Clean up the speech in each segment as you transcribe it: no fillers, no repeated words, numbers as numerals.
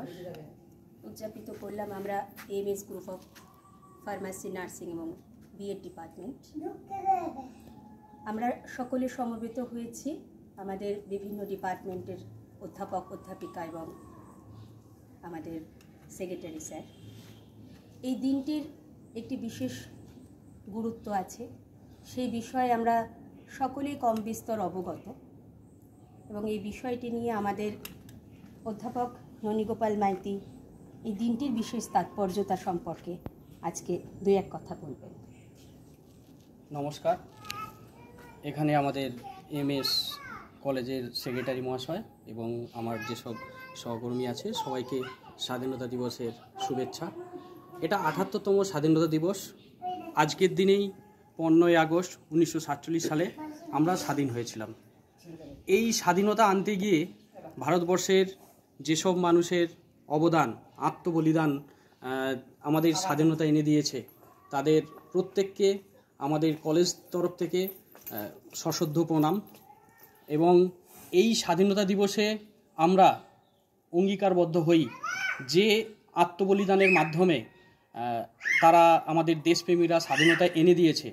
দিবস উদযাপিত করলাম আমরা MS group of pharmacy, nursing এবং বিএড ডিপার্টমেন্ট। আমরা সকলে সমবেত হয়েছি আমাদের বিভিন্ন ডিপার্টমেন্টের অধ্যাপক, অধ্যাপিকা এবং আমাদের সেক্রেটারি স্যার। এই দিনটির একটি বিশেষ গুরুত্ব আছে, সেই বিষয়ে আমরা সকলেই কম বিস্তর অবগত এবং এই বিষয়টি নিয়ে আমাদের অধ্যাপক ননীগোপাল মাইতি এই দিনটির বিশেষ তাৎপর্যতা সম্পর্কে আজকে দুই এক কথা বলবেন। নমস্কার। এখানে আমাদের এমএস কলেজের সেক্রেটারি মহাশয় এবং আমার যেসব সহকর্মী আছে সবাইকে স্বাধীনতা দিবসের শুভেচ্ছা। এটা ৭৮তম স্বাধীনতা দিবস। আজকের দিনেই 15ই আগস্ট 1947 সালে আমরা স্বাধীন হয়েছিলাম। এই স্বাধীনতা আনতে গিয়ে ভারতবর্ষের যেসব মানুষের অবদান, আত্মবলিদান আমাদের স্বাধীনতা এনে দিয়েছে, তাদের প্রত্যেককে আমাদের কলেজ তরফ থেকে সশ্রদ্ধ প্রণাম। এবং এই স্বাধীনতা দিবসে আমরা অঙ্গীকারবদ্ধ হই যে আত্মবলিদানের মাধ্যমে তারা আমাদের দেশপ্রেমীরা স্বাধীনতা এনে দিয়েছে,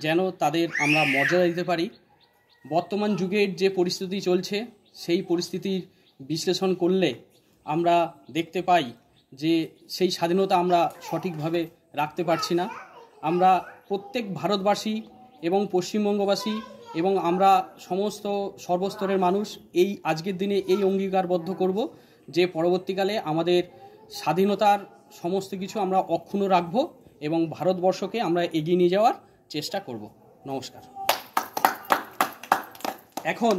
যেন তাদের আমরা মর্যাদা দিতে পারি। বর্তমান যুগের যে পরিস্থিতি চলছে, সেই পরিস্থিতির বিশ্লেষণ করলে আমরা দেখতে পাই যে সেই স্বাধীনতা আমরা সঠিকভাবে রাখতে পারছি না। আমরা প্রত্যেক ভারতবাসী এবং পশ্চিমবঙ্গবাসী এবং আমরা সমস্ত সর্বস্তরের মানুষ এই আজকের দিনে এই অঙ্গীকারবদ্ধ করব যে পরবর্তীকালে আমাদের স্বাধীনতার সমস্ত কিছু আমরা অক্ষুণ্ণ রাখব এবং ভারতবর্ষকে আমরা এগিয়ে নিয়ে যাওয়ার চেষ্টা করব। নমস্কার। এখন